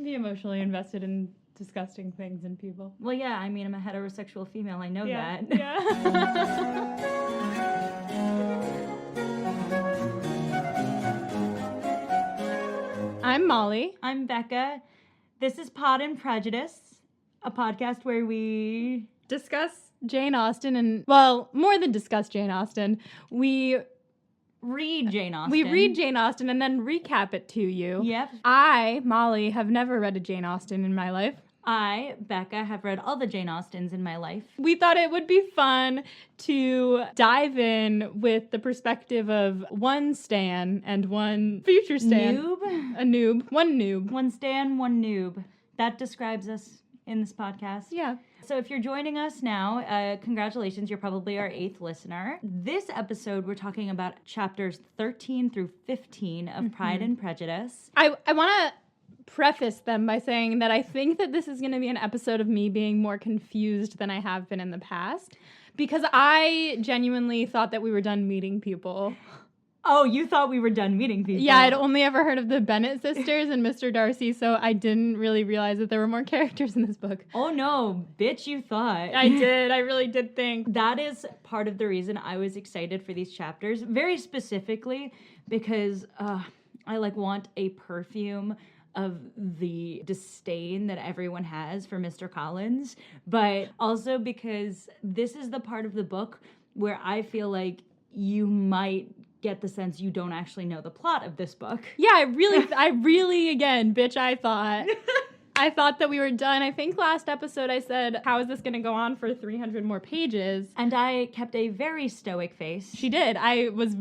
be emotionally invested in disgusting things and people. Well, yeah, I mean, I'm a heterosexual female. I know that. Yeah. I'm Molly. I'm Becca. This is Pod and Prejudice, a podcast where we discuss Jane Austen and, well, more than discuss Jane Austen, we read Jane Austen. We read Jane Austen and then recap it to you. Yep. I, Molly, have never read a Jane Austen in my life. I, Becca, have read all the Jane Austens in my life. We thought it would be fun to dive in with the perspective of one stan and one future stan. Noob? A noob. One noob. One stan, one noob. That describes us in this podcast. Yeah. So if you're joining us now, congratulations, you're probably our 8th listener. This episode, we're talking about chapters 13 through 15 of Pride and Prejudice. I want to preface them by saying that I think that this is going to be an episode of me being more confused than I have been in the past, because I genuinely thought that we were done meeting people. Oh, you thought we were done meeting people? Yeah, I'd only ever heard of the Bennet sisters and Mr. Darcy, so I didn't really realize that there were more characters in this book. Oh no, bitch, you thought. I did. I really did think. That is part of the reason I was excited for these chapters, very specifically because I want a perfume of the disdain that everyone has for Mr. Collins, but also because this is the part of the book where I feel like you might get the sense you don't actually know the plot of this book. Yeah, I really, again, bitch, I thought that we were done. I think last episode I said, how is this going to go on for 300 more pages? And I kept a very stoic face. She did. I was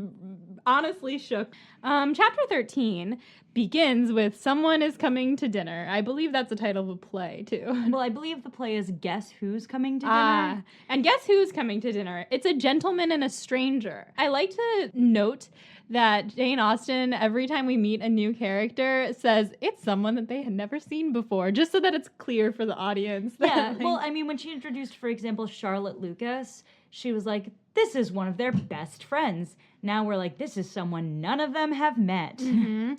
honestly shook. Chapter 13 begins with "Someone is coming to dinner." I believe that's the title of a play, too. Well, I believe the play is Guess Who's Coming to Dinner? And guess who's coming to dinner? It's a gentleman and a stranger. I like to note that Jane Austen, every time we meet a new character, says it's someone that they had never seen before, just so that it's clear for the audience. Yeah, well, I mean, when she introduced, for example, Charlotte Lucas, she was like, this is one of their best friends. Now we're like, this is someone none of them have met. Mm-hmm.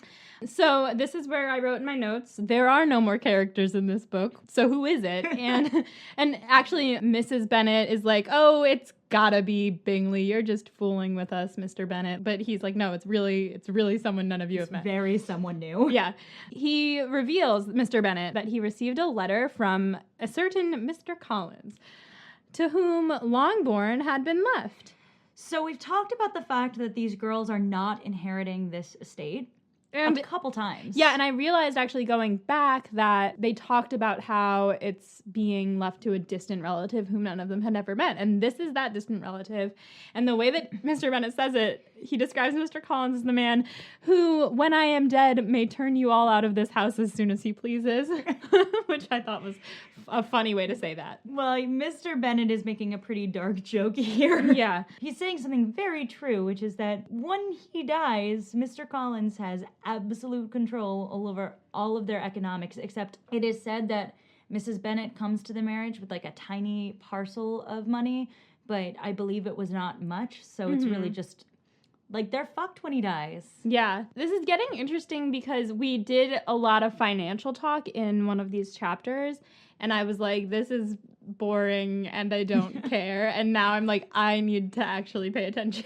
So this is where I wrote in my notes, there are no more characters in this book. So who is it? And actually, Mrs. Bennet is like, oh, it's gotta be Bingley. You're just fooling with us, Mr. Bennet. But he's like, no, it's really someone none of you have met. Very someone new. Yeah. He reveals, Mr. Bennet, that he received a letter from a certain Mr. Collins, to whom Longbourn had been left. So we've talked about the fact that these girls are not inheriting this estate a couple times. Yeah, and I realized actually going back that they talked about how it's being left to a distant relative whom none of them had ever met. And this is that distant relative. And the way that Mr. Bennet says it, he describes Mr. Collins as the man who, when I am dead, may turn you all out of this house as soon as he pleases, which I thought was a funny way to say that. Well, Mr. Bennet is making a pretty dark joke here. Yeah. He's saying something very true, which is that when he dies, Mr. Collins has absolute control over all of their economics, except it is said that Mrs. Bennet comes to the marriage with like a tiny parcel of money, but I believe it was not much, so it's really just like they're fucked when he dies. Yeah. This is getting interesting because we did a lot of financial talk in one of these chapters, and I was like, this is boring and I don't care. And now I'm like, I need to actually pay attention.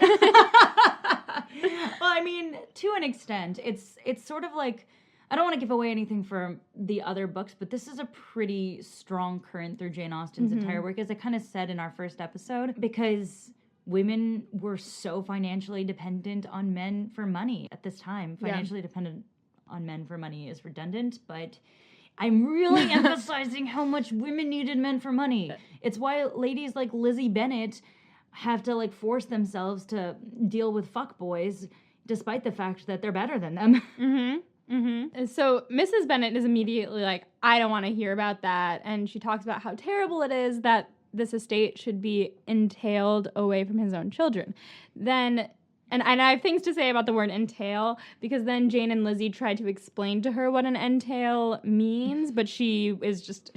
Well, I mean, to an extent, it's sort of like, I don't want to give away anything for the other books, but this is a pretty strong current through Jane Austen's entire work, as I kind of said in our first episode, because women were so financially dependent on men for money at this time. Financially dependent on men for money is redundant, but I'm really emphasizing how much women needed men for money. It's why ladies like Lizzie Bennet have to like force themselves to deal with fuckboys despite the fact that they're better than them. And so Mrs. Bennet is immediately like, I don't want to hear about that. And she talks about how terrible it is that this estate should be entailed away from his own children. Then, and I have things to say about the word entail, because then Jane and Lizzie tried to explain to her what an entail means, but she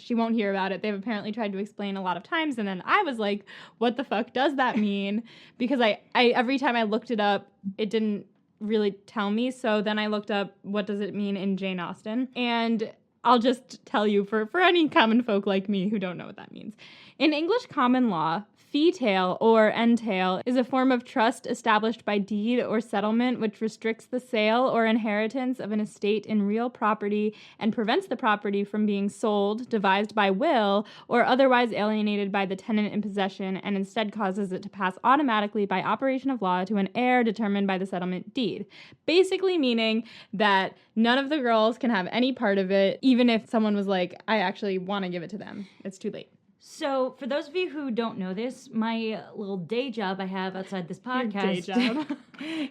won't hear about it. They've apparently tried to explain a lot of times, and then I was like, what the fuck does that mean? Because I every time I looked it up, it didn't really tell me, so then I looked up what does it mean in Jane Austen, and I'll just tell you for any common folk like me who don't know what that means. In English common law, fee-tail or entail is a form of trust established by deed or settlement which restricts the sale or inheritance of an estate in real property and prevents the property from being sold, devised by will, or otherwise alienated by the tenant in possession, and instead causes it to pass automatically by operation of law to an heir determined by the settlement deed. Basically meaning that none of the girls can have any part of it, even if someone was like, I actually want to give it to them. It's too late. So, for those of you who don't know this, my little day job I have outside this podcast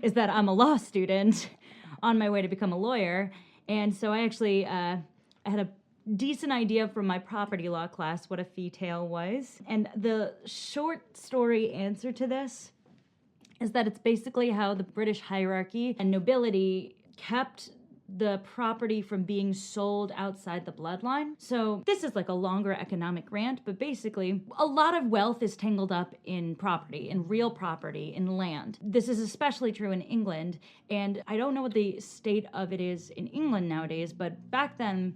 is that I'm a law student on my way to become a lawyer. And so I actually I had a decent idea from my property law class what a fee-tail was. And the short story answer to this is that it's basically how the British hierarchy and nobility kept the property from being sold outside the bloodline. So this is like a longer economic rant, but basically a lot of wealth is tangled up in property, in real property, in land. This is especially true in England, and I don't know what the state of it is in England nowadays, but back then,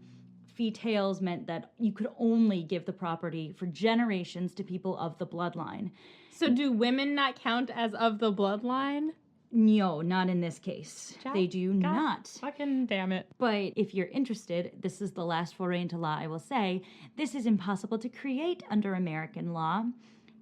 fee-tails meant that you could only give the property for generations to people of the bloodline. So do women not count as of the bloodline? No, not in this case. They do not. Fucking damn it. But if you're interested, this is the last foray into law I will say. This is impossible to create under American law.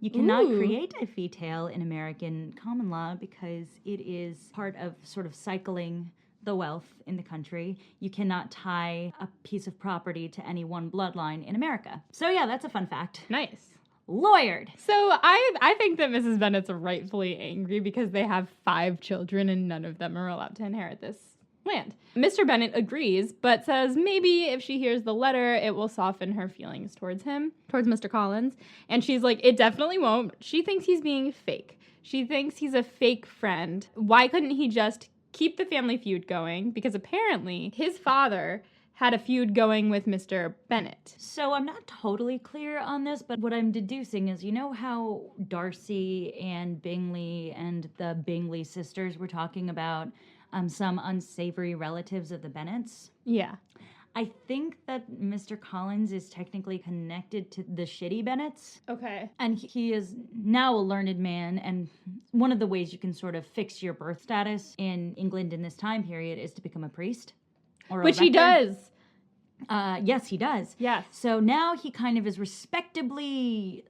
You cannot create a fee-tail in American common law because it is part of sort of cycling the wealth in the country. You cannot tie a piece of property to any one bloodline in America. So yeah, that's a fun fact. Nice. Lawyered. So I think that Mrs. Bennet's rightfully angry because they have 5 children and none of them are allowed to inherit this land. Mr. Bennet agrees, but says maybe if she hears the letter, it will soften her feelings towards him, towards Mr. Collins. And she's like, it definitely won't. She thinks he's being fake. She thinks he's a fake friend. Why couldn't he just keep the family feud going? Because apparently his father had a feud going with Mr. Bennet. So I'm not totally clear on this, but what I'm deducing is, you know how Darcy and Bingley and the Bingley sisters were talking about some unsavory relatives of the Bennets? Yeah. I think that Mr. Collins is technically connected to the shitty Bennets. Okay. And he is now a learned man, and one of the ways you can sort of fix your birth status in England in this time period is to become a priest. Which he does. Yes, he does. Yes. So now he kind of is respectably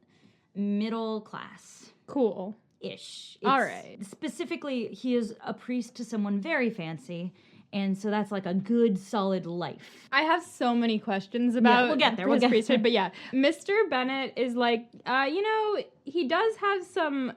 middle class. Cool-ish. All right. Specifically, he is a priest to someone very fancy, and so that's like a good, solid life. I have so many questions about we'll get there. his priesthood, but yeah. Mr. Bennet is like, he does have some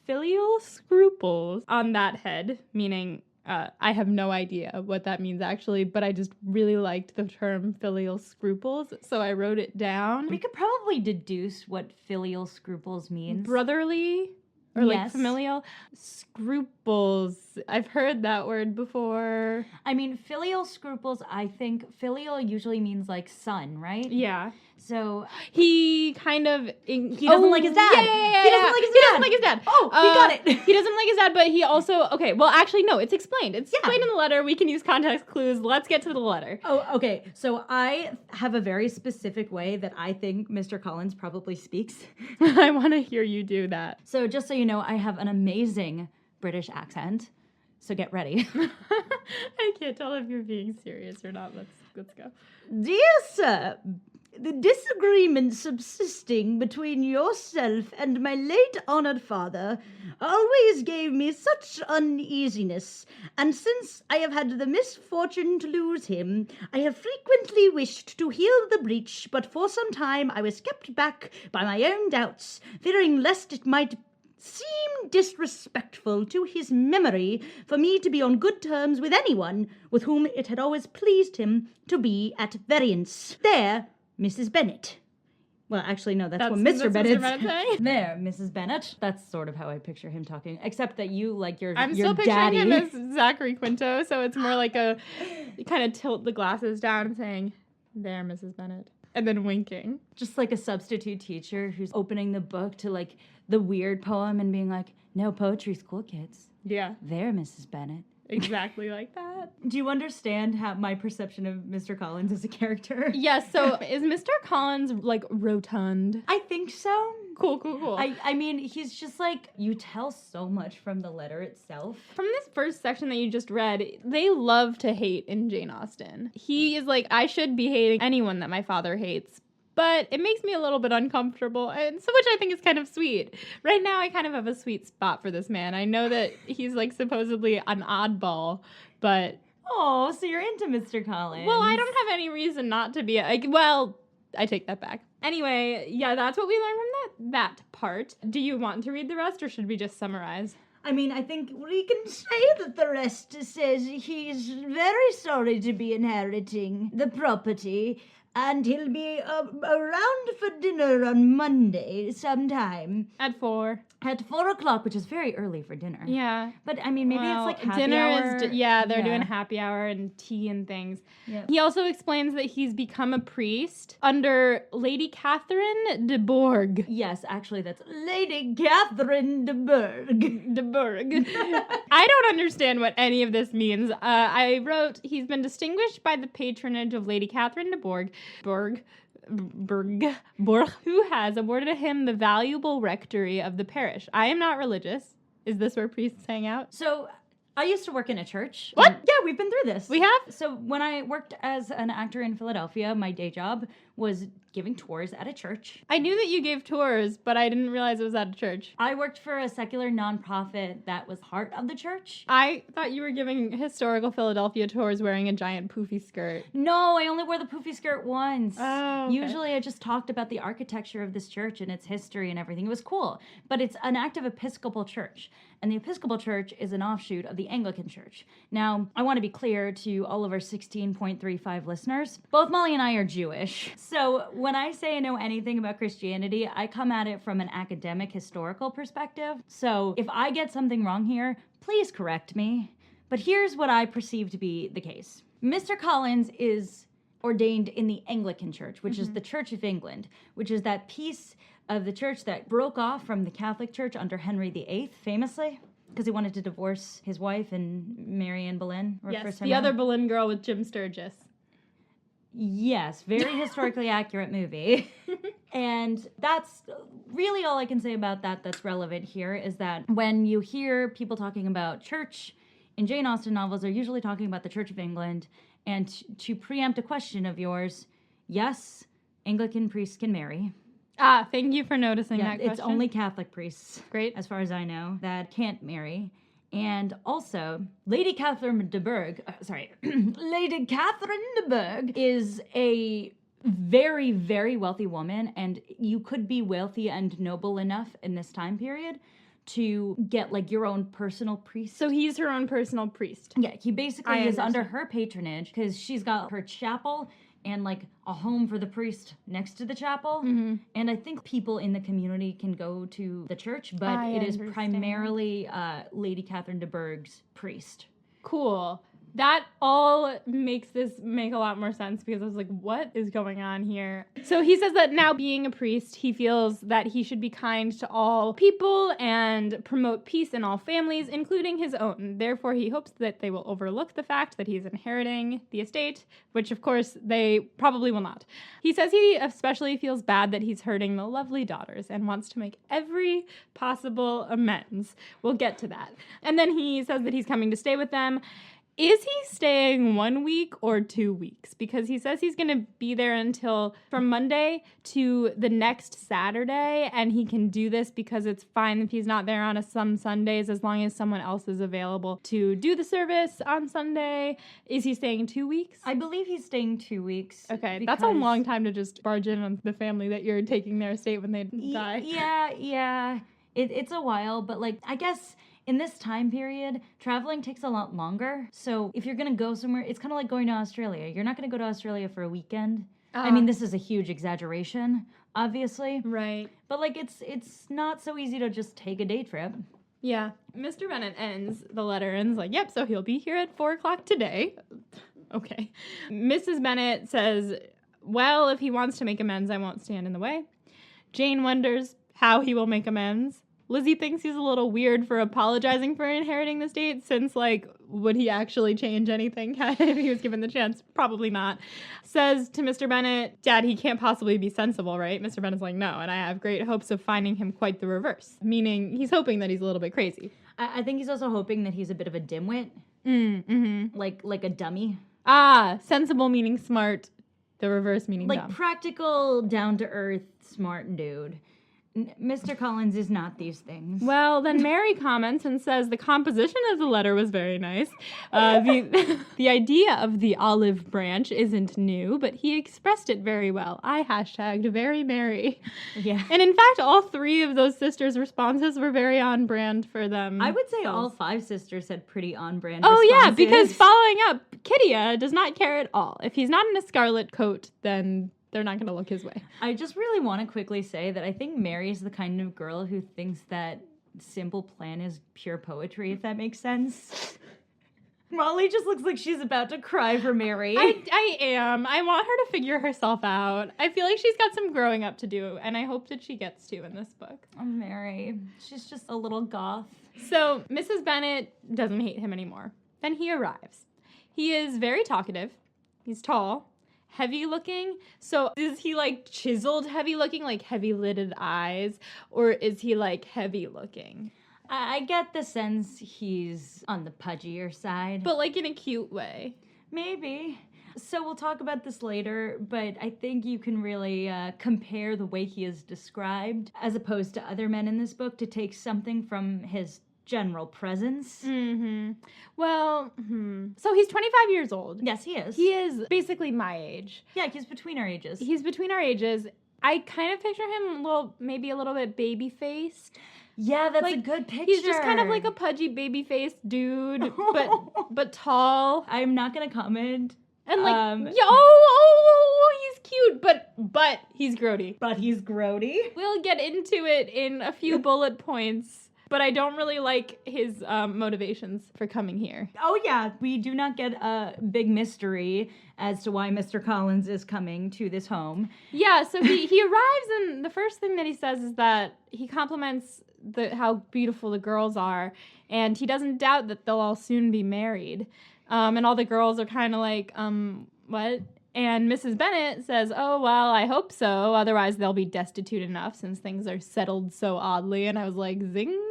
filial scruples on that head, meaning... I have no idea what that means actually, but I just really liked the term filial scruples, so I wrote it down. We could probably deduce what filial scruples means. Brotherly? Or like familial? Scruples. I've heard that word before. I mean, filial scruples, I think filial usually means like son, right? Yeah. So he kind of... He doesn't like his dad. Yeah. He doesn't like his dad. He doesn't like his dad. Oh, we got it. He doesn't like his dad, but he also... Okay, well, actually, no, it's explained. It's explained in the letter. We can use context clues. Let's get to the letter. Oh, okay. So I have a very specific way that I think Mr. Collins probably speaks. I want to hear you do that. So just so you know, I have an amazing British accent. So get ready. I can't tell if you're being serious or not. Let's go. Dear sir, the disagreement subsisting between yourself and my late honoured father always gave me such uneasiness, and since I have had the misfortune to lose him, I have frequently wished to heal the breach, but for some time I was kept back by my own doubts, fearing lest it might seem disrespectful to his memory for me to be on good terms with anyone with whom it had always pleased him to be at variance. There, Mrs. Bennet. Well, actually, no, that's what Mr. Bennet's saying. There, Mrs. Bennet. That's sort of how I picture him talking, except that you, like, your I'm your still picturing daddy. him as Zachary Quinto, so it's more like you kind of tilt the glasses down and saying, there, Mrs. Bennet. And then winking. Just like a substitute teacher who's opening the book to, like, the weird poem and being like, no, poetry's cool, kids. Yeah. There, Mrs. Bennet. exactly like that. Do you understand how my perception of Mr. Collins as a character? Yes, so is Mr. Collins, like, rotund? I think so. Cool. I mean, he's just like, you tell so much from the letter itself. From this first section that you just read, they love to hate in Jane Austen. He is like, I should be hating anyone that my father hates, but it makes me a little bit uncomfortable, and so which I think is kind of sweet. Right now, I kind of have a sweet spot for this man. I know that he's, like, supposedly an oddball, but... Oh, so you're into Mr. Collins. Well, I don't have any reason not to be. Well, I take that back. Anyway, yeah, that's what we learned from that part. Do you want to read the rest, or should we just summarize? I mean, I think we can say that the rest says he's very sorry to be inheriting the property, and he'll be around for dinner on Monday sometime. At 4. At 4 o'clock, which is very early for dinner. Yeah. But, I mean, maybe it's like happy dinner hour. They're doing happy hour and tea and things. Yeah. He also explains that he's become a priest under Lady Catherine de Bourgh. Yes, actually, that's Lady Catherine de Bourgh. De Bourgh. I don't understand what any of this means. I wrote, he's been distinguished by the patronage of Lady Catherine de Bourgh, who has awarded him the valuable rectory of the parish. I am not religious. Is this where priests hang out? So, I used to work in a church. What? Yeah, we've been through this. We have? So when I worked as an actor in Philadelphia, my day job was giving tours at a church. I knew that you gave tours, but I didn't realize it was at a church. I worked for a secular nonprofit that was part of the church. I thought you were giving historical Philadelphia tours wearing a giant poofy skirt. No, I only wore the poofy skirt once. Oh, okay. Usually I just talked about the architecture of this church and its history and everything. It was cool. But it's an active Episcopal church. And the Episcopal Church is an offshoot of the Anglican Church. Now, I want to be clear to all of our 16.35 listeners. Both Molly and I are Jewish. So when I say I know anything about Christianity, I come at it from an academic historical perspective. So if I get something wrong here, please correct me. But here's what I perceive to be the case. Mr. Collins is ordained in the Anglican Church, which is the Church of England, which is that piece of the church that broke off from the Catholic Church under Henry VIII, famously, because he wanted to divorce his wife and marry Anne Boleyn. Yes, the other Boleyn girl with Jim Sturgis. Yes, very historically accurate movie. And that's really all I can say about that that's relevant here, is that when you hear people talking about church in Jane Austen novels, they're usually talking about the Church of England. And to preempt a question of yours, yes, Anglican priests can marry. Ah, thank you for noticing that question. It's only Catholic priests, Great, as far as I know, that can't marry. And also, Lady Catherine de Bourgh, Lady Catherine de Bourgh is a very, very wealthy woman, and you could be wealthy and noble enough in this time period to get, like, your own personal priest. So he's her own personal priest. Yeah, he basically is under her patronage, because she's got her chapel and, like, a home for the priest next to the chapel. Mm-hmm. And I think people in the community can go to the church, but it is primarily Lady Catherine de Bourgh's priest. Cool. That all makes this make a lot more sense, because I was like, what is going on here? So he says that now, being a priest, he feels that he should be kind to all people and promote peace in all families, including his own. Therefore, he hopes that they will overlook the fact that he's inheriting the estate, which of course they probably will not. He says he especially feels bad that he's hurting the lovely daughters and wants to make every possible amends. We'll get to that. And then he says that he's coming to stay with them. Is he staying 1 week or 2 weeks? Because he says he's going to be there from Monday to the next Saturday, and he can do this because it's fine if he's not there on some Sundays, as long as someone else is available to do the service on Sunday. Is he staying 2 weeks? I believe he's staying 2 weeks. Okay, that's a long time to just barge in on the family that you're taking their estate when they die. Yeah. It's a while, but, like, I guess in this time period, traveling takes a lot longer. So if you're going to go somewhere, it's kind of like going to Australia. You're not going to go to Australia for a weekend. I mean, this is a huge exaggeration, obviously. Right. But, like, it's not so easy to just take a day trip. Yeah. Mr. Bennet ends the letter and is like, yep, so he'll be here at 4 o'clock today. Okay. Mrs. Bennet says, well, if he wants to make amends, I won't stand in the way. Jane wonders how he will make amends. Lizzie thinks he's a little weird for apologizing for inheriting the estate, since, like, would he actually change anything if he was given the chance? Probably not. Says to Mr. Bennet, Dad, he can't possibly be sensible, right? Mr. Bennet's like, no, and I have great hopes of finding him quite the reverse, meaning he's hoping that he's a little bit crazy. I think he's also hoping that he's a bit of a dimwit. Like a dummy. Ah, sensible meaning smart, the reverse meaning like dumb. Practical, down-to-earth, smart dude. Mr. Collins is not these things. Well, then Mary comments and says the composition of the letter was very nice. The idea of the olive branch isn't new, but he expressed it very well. I hashtagged very Mary. Yeah. And in fact, all three of those sisters' responses were very on brand for them. I would say all five sisters had pretty on brand responses. Yeah, because following up, Kittia does not care at all. If he's not in a scarlet coat, then they're not going to look his way. I just really want to quickly say that I think Mary's the kind of girl who thinks that simple plan is pure poetry, if that makes sense. Molly just looks like she's about to cry for Mary. I am. I want her to figure herself out. I feel like she's got some growing up to do, and I hope that she gets to in this book. Oh, Mary. She's just a little goth. So Mrs. Bennet doesn't hate him anymore. Then he arrives. He is very talkative. He's tall. Heavy looking. So is he like chiseled heavy looking, like heavy lidded eyes, or is he like heavy looking? I get the sense he's on the pudgier side. But like in a cute way. Maybe. So we'll talk about this later, but I think you can really compare the way he is described as opposed to other men in this book to take something from his general presence. Well, so he's 25 years old. Yes, he is. He is basically my age. Yeah, he's between our ages. He's between our ages. I kind of picture him maybe a little bit baby-faced. Yeah, that's like, a good picture. He's just kind of like a pudgy baby-faced dude, but tall. I'm not gonna comment. And like, he's cute, but he's grody. But he's grody. We'll get into it in a few bullet points. But I don't really like his motivations for coming here. Oh, yeah. We do not get a big mystery as to why Mr. Collins is coming to this home. Yeah, so he arrives, and the first thing that he says is that he compliments how beautiful the girls are, and he doesn't doubt that they'll all soon be married. And all the girls are kind of like, what? And Mrs. Bennet says, oh, well, I hope so. Otherwise, they'll be destitute enough since things are settled so oddly. And I was like, zing.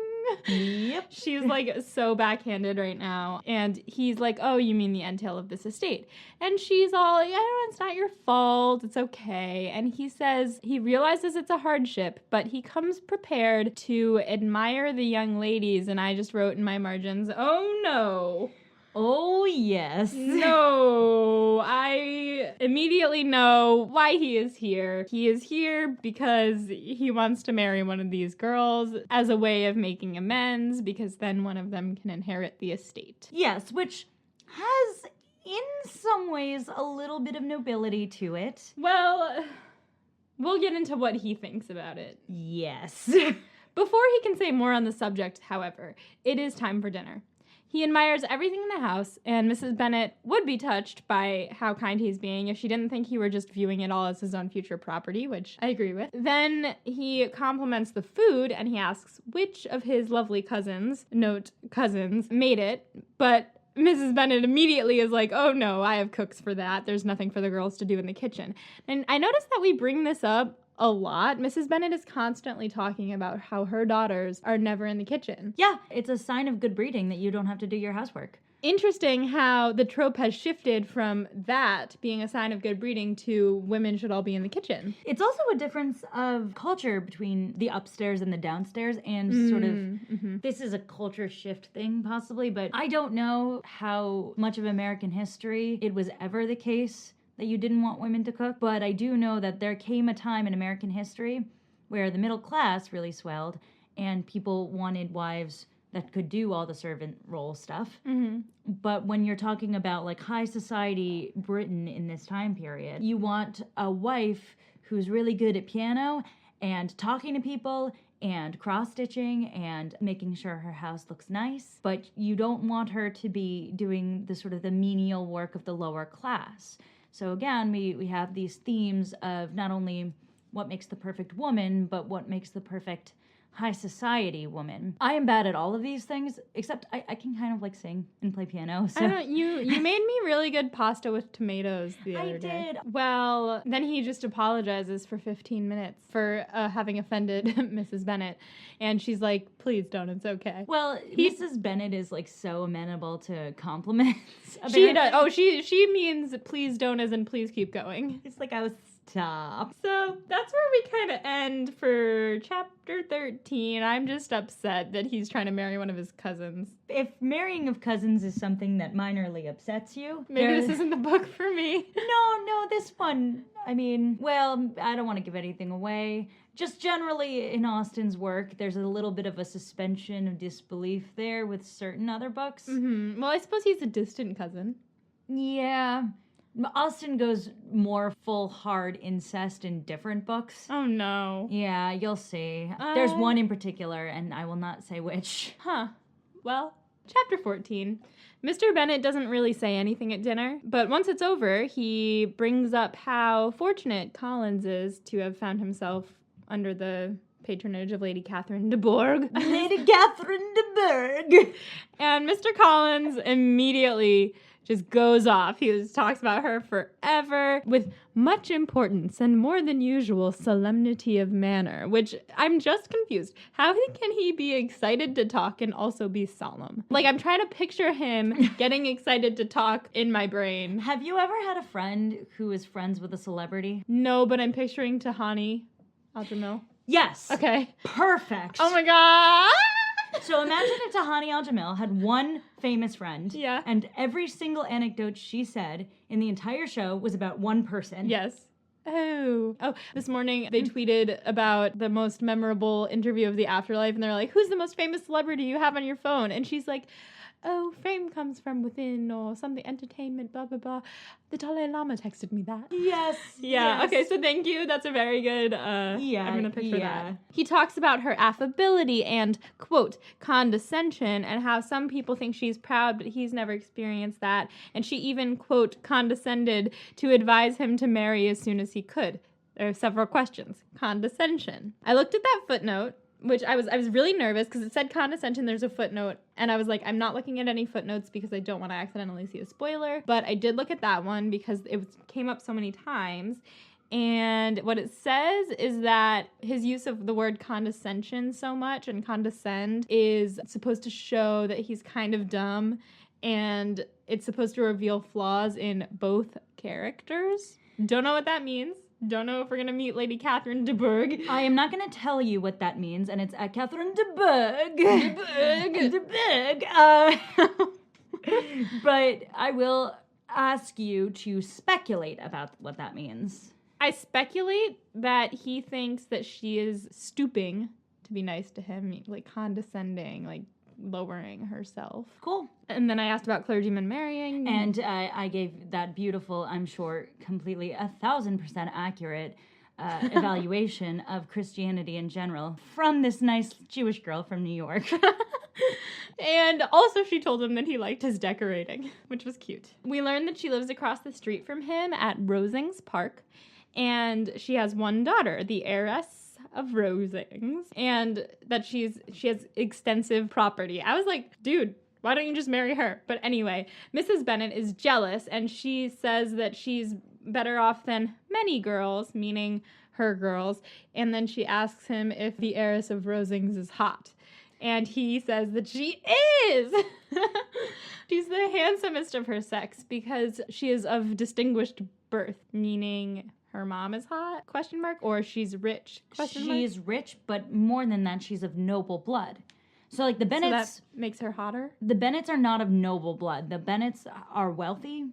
Yep. She's like so backhanded right now. And he's like, oh, you mean the entail of this estate? And she's all like, it's not your fault. It's okay. And he says he realizes it's a hardship, but he comes prepared to admire the young ladies. And I just wrote in my margins, oh, no. Oh, yes. No, I immediately know why he is here. He is here because he wants to marry one of these girls as a way of making amends, because then one of them can inherit the estate. Yes, which has, in some ways, a little bit of nobility to it. Well, we'll get into what he thinks about it. Yes. Before he can say more on the subject, however, it is time for dinner. He admires everything in the house, and Mrs. Bennet would be touched by how kind he's being if she didn't think he were just viewing it all as his own future property, which I agree with. Then he compliments the food, and he asks which of his lovely cousins, note cousins, made it, but Mrs. Bennet immediately is like, oh no, I have cooks for that. There's nothing for the girls to do in the kitchen. And I noticed that we bring this up a lot. Mrs. Bennet is constantly talking about how her daughters are never in the kitchen. Yeah, it's a sign of good breeding that you don't have to do your housework. Interesting how the trope has shifted from that being a sign of good breeding to women should all be in the kitchen. It's also a difference of culture between the upstairs and the downstairs, and sort of, this is a culture shift thing possibly, but I don't know how much of American history it was ever the case that you didn't want women to cook, but I do know that there came a time in American history where the middle class really swelled and people wanted wives that could do all the servant role stuff. But when you're talking about like high society Britain in this time period, you want a wife who's really good at piano and talking to people and cross-stitching and making sure her house looks nice, but you don't want her to be doing the sort of the menial work of the lower class. So again, we have these themes of not only what makes the perfect woman, but what makes the perfect high society woman. I am bad at all of these things, except I can kind of like sing and play piano. So. I don't. You made me really good pasta with tomatoes the other day. I did. Well, then he just apologizes for 15 minutes for having offended Mrs. Bennet, and she's like, "Please don't. It's okay." Well, Mrs. Bennet is like so amenable to compliments. She does. Oh, she means please don't as in please keep going. It's like I was stop. So that's where we kind of end for chapter 13. I'm just upset that he's trying to marry one of his cousins. If marrying of cousins is something that minorly upsets you, maybe this isn't the book for me. No, this one. I mean, well, I don't want to give anything away. Just generally in Austen's work, there's a little bit of a suspension of disbelief there with certain other books. Mm-hmm. Well, I suppose he's a distant cousin. Yeah. Austen goes more full hard incest in different books. Oh no. Yeah, you'll see. There's one in particular, and I will not say which. Huh. Well, chapter 14. Mr. Bennet doesn't really say anything at dinner, but once it's over, he brings up how fortunate Collins is to have found himself under the patronage of Lady Catherine de Bourgh. Lady Catherine de Bourgh! And Mr. Collins immediately just goes off. He just talks about her forever with much importance and more than usual solemnity of manner, which I'm just confused. How can he be excited to talk and also be solemn? Like, I'm trying to picture him getting excited to talk in my brain. Have you ever had a friend who is friends with a celebrity? No, but I'm picturing Tahani Al-Jamil. Yes. Okay. Perfect. Oh my god! So imagine if Tahani Al-Jamil had one famous friend. Yeah. And every single anecdote she said in the entire show was about one person. Yes. Oh, this morning they tweeted about the most memorable interview of the afterlife, and they're like, who's the most famous celebrity you have on your phone? And she's like, oh, fame comes from within, or something, entertainment, blah, blah, blah. The Dalai Lama texted me that. Yes. Yeah, yes. Okay, so thank you. That's a very good, I'm going to picture that. He talks about her affability and, quote, condescension, and how some people think she's proud, but he's never experienced that. And she even, quote, condescended to advise him to marry as soon as he could. There are several questions. Condescension. I looked at that footnote, which I was really nervous because it said condescension, there's a footnote, and I was like, I'm not looking at any footnotes because I don't want to accidentally see a spoiler, but I did look at that one because came up so many times, and what it says is that his use of the word condescension so much, and condescend, is supposed to show that he's kind of dumb, and it's supposed to reveal flaws in both characters. Don't know what that means. Don't know if we're going to meet Lady Catherine de Bourgh. I am not going to tell you what that means, and it's Catherine de Bourgh. De Bourgh. But I will ask you to speculate about what that means. I speculate that he thinks that she is stooping to be nice to him, like condescending, like lowering herself. Cool. And then I asked about clergymen marrying. And I gave that beautiful, I'm sure, completely 1,000% accurate evaluation of Christianity in general from this nice Jewish girl from New York. And also she told him that he liked his decorating, which was cute. We learned that she lives across the street from him at Rosings Park, and she has one daughter, the heiress of Rosings, and that she has extensive property. I was like, dude, why don't you just marry her? But anyway, Mrs. Bennet is jealous, and she says that she's better off than many girls, meaning her girls, and then she asks him if the heiress of Rosings is hot. And he says that she is! She's the handsomest of her sex because she is of distinguished birth, meaning her mom is hot, question mark, or she's rich, question mark? She's rich, but more than that, she's of noble blood. So, like, the Bennets... So that makes her hotter? The Bennets are not of noble blood. The Bennets are wealthy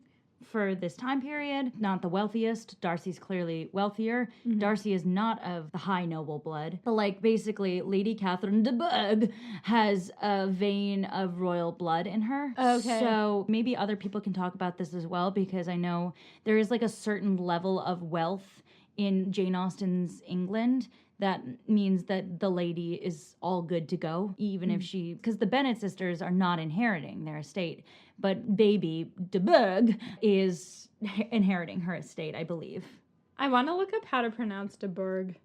for this time period. Not the wealthiest. Darcy's clearly wealthier. Mm-hmm. Darcy is not of the high noble blood. But, like, basically, Lady Catherine de Bourgh has a vein of royal blood in her. Okay. So maybe other people can talk about this as well, because I know there is, like, a certain level of wealth in Jane Austen's England that means that the lady is all good to go, even if she... Because the Bennet sisters are not inheriting their estate, but baby de Bourgh is inheriting her estate, I believe. I want to look up how to pronounce de Bourgh.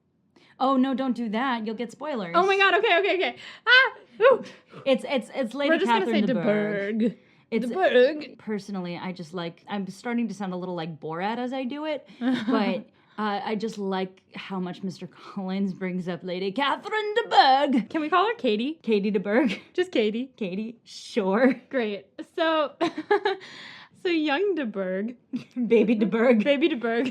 Oh no, don't do that. You'll get spoilers. Oh my god, okay. Ah! Ooh. It's Lady We're just Catherine gonna say de de Bourgh. Bourgh. It's De Bourgh. personally, I'm starting to sound a little like Borat as I do it, but I just like how much Mr. Collins brings up Lady Catherine de Bourgh. Can we call her Katie? Katie de Bourgh. Just Katie. Katie, sure. Great. So, so young de Bourgh, Baby de Bourgh. baby de Bourgh,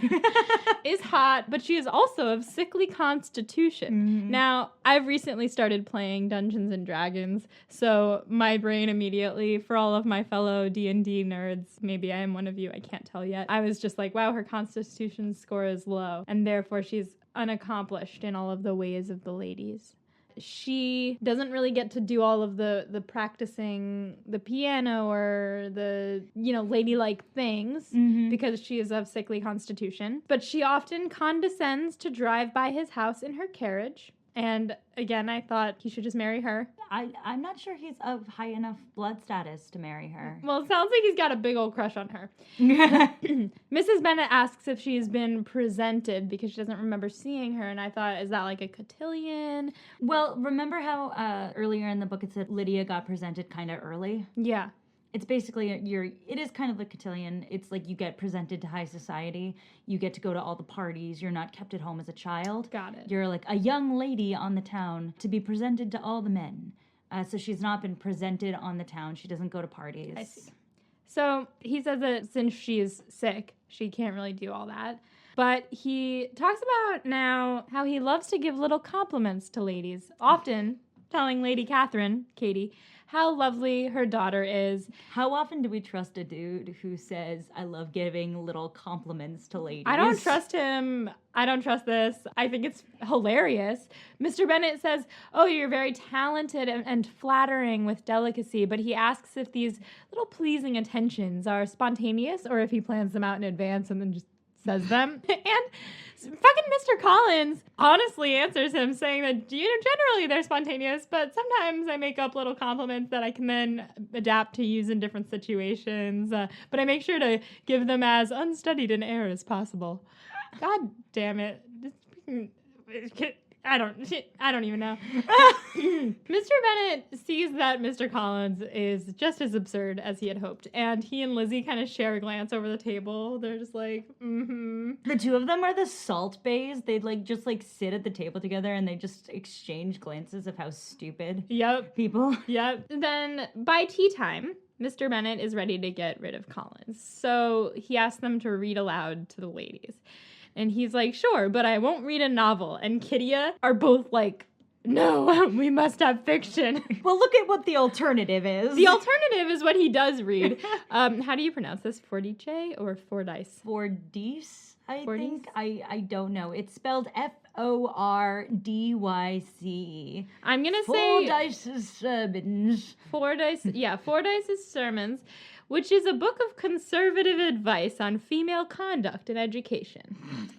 is hot, but she is also of sickly constitution. Now, I've recently started playing Dungeons and Dragons, so my brain immediately, for all of my fellow D&D nerds, maybe I am one of you, I can't tell yet, I was just like, wow, her constitution score is low, and therefore she's unaccomplished in all of the ways of the ladies. She doesn't really get to do all of the practicing the piano or the, ladylike things because she is of sickly constitution. But she often condescends to drive by his house in her carriage. And again, I thought he should just marry her. I'm not sure he's of high enough blood status to marry her. Well, it sounds like he's got a big old crush on her. Mrs. Bennet asks if she's been presented because she doesn't remember seeing her. And I thought, is that like a cotillion? Well, remember how earlier in the book it said Lydia got presented kind of early? Yeah. It's basically, it is kind of like cotillion. It's like you get presented to high society. You get to go to all the parties. You're not kept at home as a child. Got it. You're like a young lady on the town to be presented to all the men. So she's not been presented on the town. She doesn't go to parties. I see. So he says that since she's sick, she can't really do all that. But he talks about now how he loves to give little compliments to ladies, often telling Lady Catherine, Katie, how lovely her daughter is. How often do we trust a dude who says, I love giving little compliments to ladies? I don't trust him. I don't trust this. I think it's hilarious. Mr. Bennet says, oh, you're very talented and flattering with delicacy, but he asks if these little pleasing attentions are spontaneous or if he plans them out in advance and then just says them. And fucking Mr. Collins honestly answers him saying that, generally they're spontaneous, but sometimes I make up little compliments that I can then adapt to use in different situations. But I make sure to give them as unstudied an air as possible. God damn it. I don't even know. Mr. Bennet sees that Mr. Collins is just as absurd as he had hoped, and he and Lizzie kind of share a glance over the table. They're just like, The two of them are the salt bays. They'd just sit at the table together and they just exchange glances of how stupid people. Yep. Then by tea time, Mr. Bennet is ready to get rid of Collins. So he asks them to read aloud to the ladies. And he's like, sure, but I won't read a novel. And Kittia are both like, no, we must have fiction. Well, look at what the alternative is. The alternative is what he does read. How do you pronounce this? Fordice or Fordyce? Fordyce, I Fordyce? think. I don't know. It's spelled Fordyce. I'm going to say... Fordyce's Sermons. Fordyce's Sermons, which is a book of conservative advice on female conduct and education.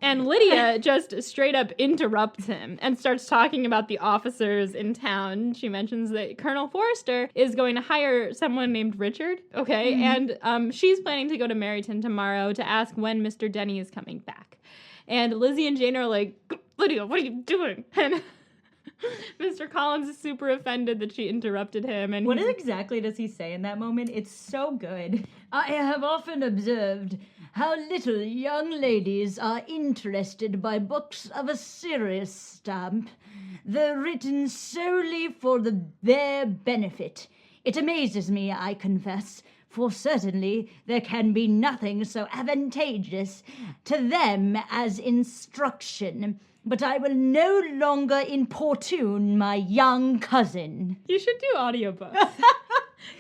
And Lydia just straight up interrupts him and starts talking about the officers in town. She mentions that Colonel Forrester is going to hire someone named Richard, okay? Mm-hmm. And she's planning to go to Meryton tomorrow to ask when Mr. Denny is coming back. And Lizzie and Jane are like, Lydia, what are you doing? And Mr. Collins is super offended that she interrupted him. And what exactly does he say in that moment? It's so good. I have often observed how little young ladies are interested by books of a serious stamp, though written solely for their benefit. It amazes me, I confess, for certainly there can be nothing so advantageous to them as instruction. But I will no longer importune my young cousin. You should do audiobooks.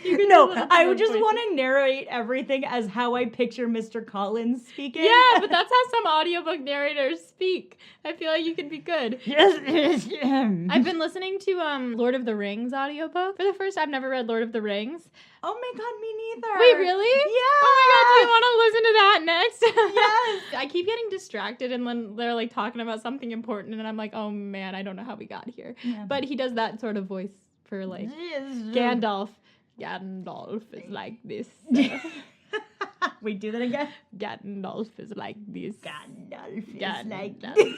No, I would just want to narrate everything as how I picture Mr. Collins speaking. Yeah, but that's how some audiobook narrators speak. I feel like you could be good. Yes. I've been listening to Lord of the Rings audiobook. For the first time, I've never read Lord of the Rings. Oh my god, me neither. Wait, really? Yeah. Oh my god, do you want to listen to that next? Yes. I keep getting distracted and when they're like talking about something important and I'm like, oh man, I don't know how we got here. Yeah. But he does that sort of voice for like Gandalf. Gandalf is like this. Wait, do that again? Gandalf is like this. Gandalf is like this.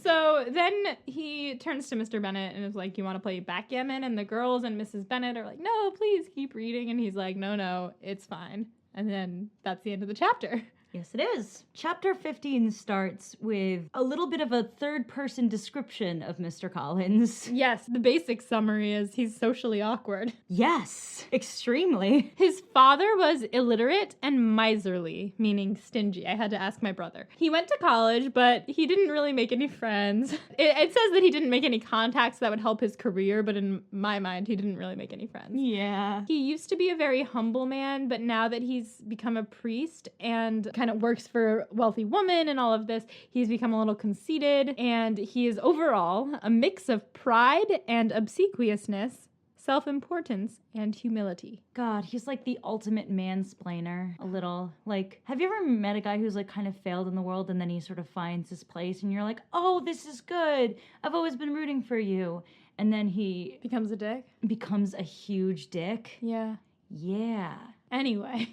So then he turns to Mr. Bennet and is like, you want to play backgammon? And the girls and Mrs. Bennet are like, no, please keep reading. And he's like, no, it's fine. And then that's the end of the chapter. Yes, it is. Chapter 15 starts with a little bit of a third-person description of Mr. Collins. Yes, the basic summary is he's socially awkward. Yes, extremely. His father was illiterate and miserly, meaning stingy. I had to ask my brother. He went to college, but he didn't really make any friends. It says that he didn't make any contacts that would help his career, but in my mind, he didn't really make any friends. Yeah. He used to be a very humble man, but now that he's become a priest and kind of works for a wealthy woman and all of this, he's become a little conceited, and he is overall a mix of pride and obsequiousness, self-importance, and humility. God, he's like the ultimate mansplainer, a little. Like, have you ever met a guy who's like kind of failed in the world and then he sort of finds his place and you're like, oh, this is good. I've always been rooting for you. And then he Becomes a dick? becomes a huge dick. Yeah. Yeah. Anyway.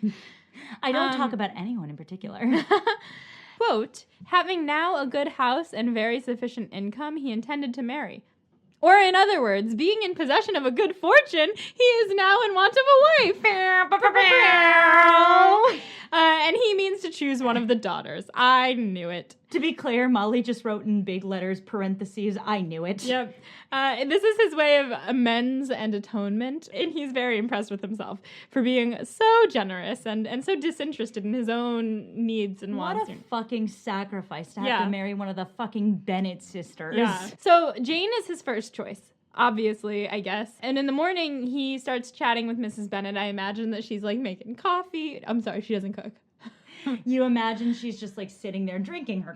I don't talk about anyone in particular. Quote, having now a good house and very sufficient income, he intended to marry. Or in other words, being in possession of a good fortune, he is now in want of a wife. And he means to choose one of the daughters. I knew it. To be clear, Molly just wrote in big letters, parentheses, I knew it. Yep. This is his way of amends and atonement, and he's very impressed with himself for being so generous and so disinterested in his own needs and wants. What a fucking sacrifice to have to marry one of the fucking Bennett sisters. Yeah. So Jane is his first choice. Obviously, I guess. And in the morning, he starts chatting with Mrs. Bennet. I imagine that she's like making coffee. I'm sorry, she doesn't cook. You imagine she's just like sitting there drinking her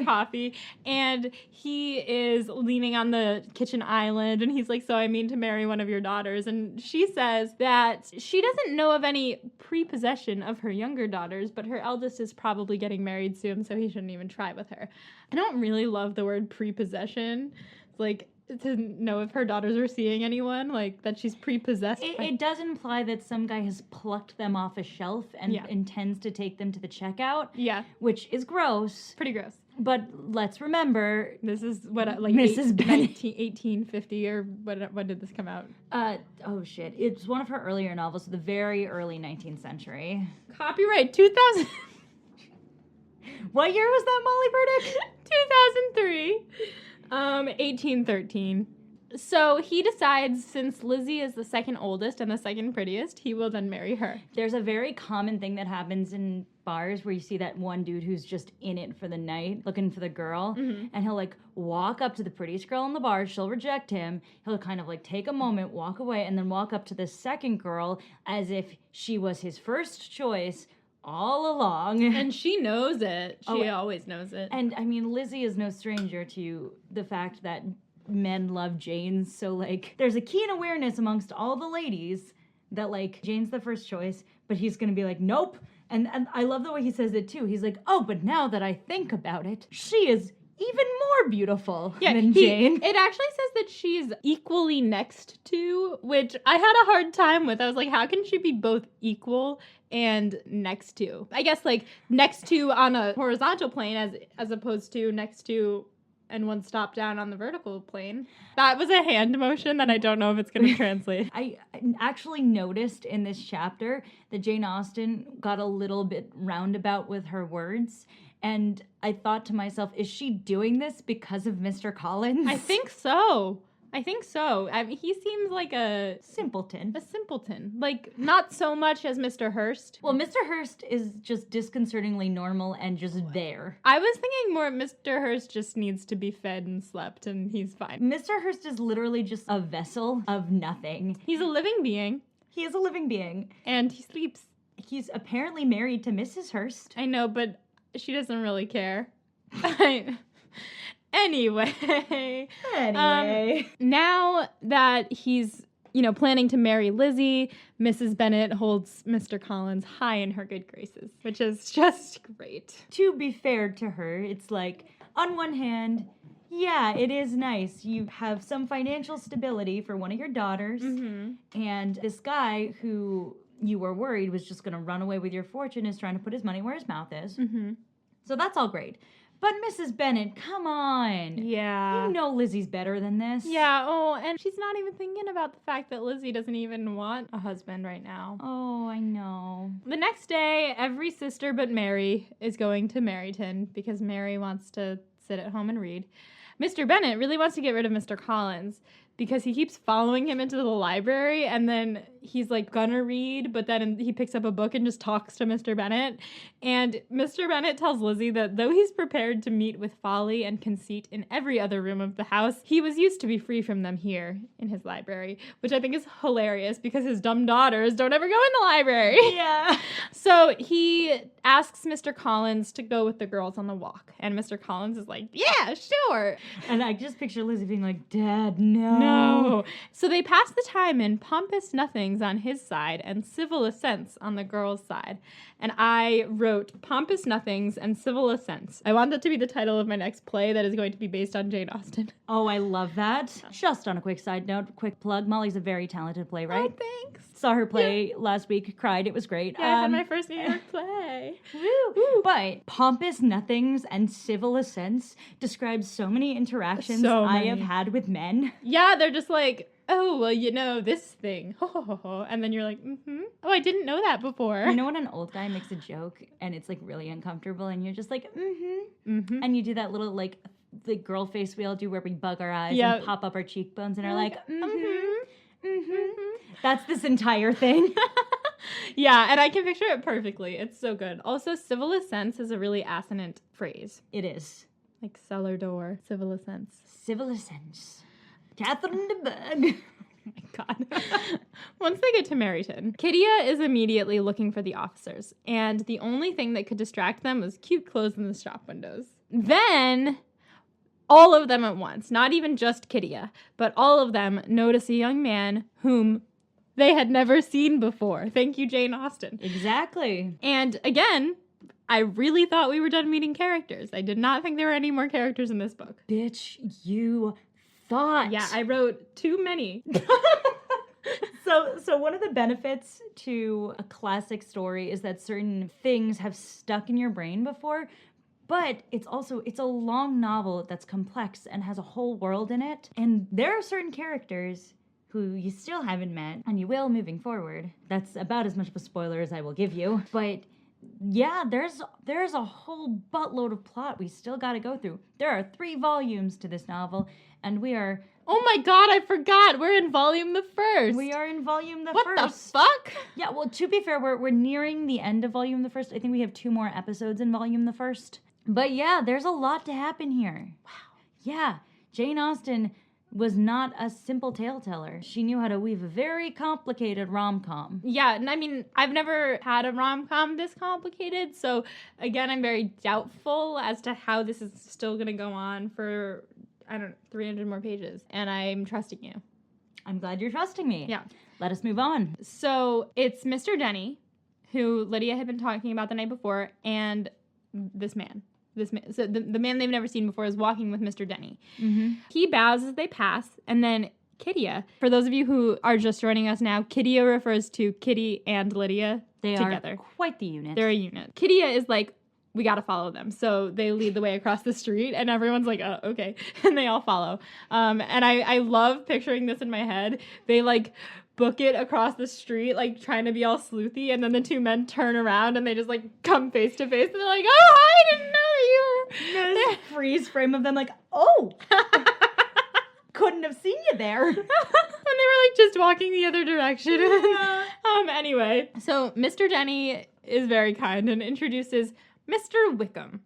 coffee. And he is leaning on the kitchen island and he's like, so I mean to marry one of your daughters. And she says that she doesn't know of any prepossession of her younger daughters, but her eldest is probably getting married soon, so he shouldn't even try with her. I don't really love the word prepossession. It's like, to know if her daughters are seeing anyone, like that she's prepossessed. It does imply that some guy has plucked them off a shelf and intends to take them to the checkout. Yeah. Which is gross. Pretty gross. But let's remember, this is what, like, Mrs. Bennet. 1850, or when did this come out? Oh shit. It's one of her earlier novels, the very early 19th century. Copyright 2000. What year was that, Molly Burdick? 2003. 1813. So he decides, since Lizzie is the second oldest and the second prettiest, he will then marry her. There's a very common thing that happens in bars where you see that one dude who's just in it for the night, looking for the girl, and he'll like walk up to the prettiest girl in the bar, she'll reject him, he'll kind of like take a moment, walk away, and then walk up to the second girl as if she was his first choice all along. And she knows it. She always knows it. And I mean, Lizzie is no stranger to the fact that men love Janes, so like there's a keen awareness amongst all the ladies that like Jane's the first choice, but he's gonna be like, nope. And I love the way he says it too. He's like, oh, but now that I think about it, she is even more beautiful than Jane. It actually says that she's equally next to, which I had a hard time with. I was like, how can she be both equal and next to? I guess like next to on a horizontal plane as opposed to next to and one stop down on the vertical plane. That was a hand motion that I don't know if it's going to translate. I actually noticed in this chapter that Jane Austen got a little bit roundabout with her words. And I thought to myself, is she doing this because of Mr. Collins? I think so. I mean, he seems like a simpleton. Like, not so much as Mr. Hurst. Well, Mr. Hurst is just disconcertingly normal and just there. I was thinking more Mr. Hurst just needs to be fed and slept, and he's fine. Mr. Hurst is literally just a vessel of nothing. He's a living being. He is a living being. And he sleeps. He's apparently married to Mrs. Hurst. I know, but she doesn't really care. Anyway. Now that he's, planning to marry Lizzie, Mrs. Bennet holds Mr. Collins high in her good graces, which is just great. To be fair to her, it's like, on one hand, yeah, it is nice. You have some financial stability for one of your daughters, and this guy who you were worried was just going to run away with your fortune is trying to put his money where his mouth is. So that's all great. But Mrs. Bennet, come on. Yeah. You know Lizzie's better than this. Yeah, oh, and she's not even thinking about the fact that Lizzie doesn't even want a husband right now. Oh, I know. The next day, every sister but Mary is going to Meryton because Mary wants to sit at home and read. Mr. Bennet really wants to get rid of Mr. Collins because he keeps following him into the library, and then he's like gonna read, but then he picks up a book and just talks to Mr. Bennet. And Mr. Bennet tells Lizzie that though he's prepared to meet with folly and conceit in every other room of the house, he was used to be free from them here in his library, which I think is hilarious because his dumb daughters don't ever go in the library. Yeah. So he asks Mr. Collins to go with the girls on the walk, and Mr. Collins is like, yeah, sure. And I just picture Lizzie being like, Dad, no. No. So they pass the time in pompous nothings on his side and civil assents on the girls' side. And I wrote pompous nothings and civil assents. I want that to be the title of my next play that is going to be based on Jane Austen. Oh, I love that. Just on a quick side note, quick plug, Molly's a very talented playwright. Oh, thanks. Saw her play last week, cried, it was great. Yeah, I had my first New York play. Woo. But pompous nothings and civil assents describes so many interactions I have had with men. Yeah, they're just like, oh, well, you know, this thing. And then you're like, oh, I didn't know that before. You know when an old guy makes a joke and it's like really uncomfortable and you're just like, and you do that little like the girl face we all do where we bug our eyes and pop up our cheekbones and are like, That's this entire thing. Yeah, and I can picture it perfectly. It's so good. Also, civil assents is a really assonant phrase. It is. Like cellar door, civil assents. Civil assents. Catherine de Bourgh. Oh my God. Once they get to Meryton, Kittia is immediately looking for the officers, and the only thing that could distract them was cute clothes in the shop windows. Then, all of them at once, not even just Kittia, but all of them notice a young man whom they had never seen before. Thank you, Jane Austen. Exactly. And again, I really thought we were done meeting characters. I did not think there were any more characters in this book. Bitch, you thought. Yeah, I wrote too many. So one of the benefits to a classic story is that certain things have stuck in your brain before, but it's a long novel that's complex and has a whole world in it. And there are certain characters who you still haven't met, and you will moving forward. That's about as much of a spoiler as I will give you. But yeah, there's a whole buttload of plot we still got to go through. There are 3 volumes to this novel, and we are... Oh my God, I forgot. We're in volume the first. We are in volume the what first. What the fuck? Yeah, well, to be fair, we're nearing the end of volume the first. I think we have 2 more episodes in volume the first. But yeah, there's a lot to happen here. Wow. Yeah, Jane Austen was not a simple tale teller. She knew how to weave a very complicated rom-com. Yeah, and I mean, I've never had a rom-com this complicated, so again, I'm very doubtful as to how this is still going to go on for, 300 more pages, and I'm trusting you. I'm glad you're trusting me. Yeah. Let us move on. So it's Mr. Denny, who Lydia had been talking about the night before, and this man. So the man they've never seen before is walking with Mr. Denny. Mm-hmm. He bows as they pass, and then Kittia. For those of you who are just joining us now, Kittia refers to Kitty and Lydia together. Are quite the unit. They're a unit. Kittia is like, we gotta follow them. So they lead the way across the street, and everyone's like, oh, okay. And they all follow. And I love picturing this in my head. They like book it across the street, like trying to be all sleuthy, and then the 2 men turn around and they just like come face to face, and they're like, oh, I didn't know you were there. Freeze frame of them like, oh, couldn't have seen you there. And they were like just walking the other direction. Yeah. Anyway, so Mr. Denny is very kind and introduces Mr. Wickham,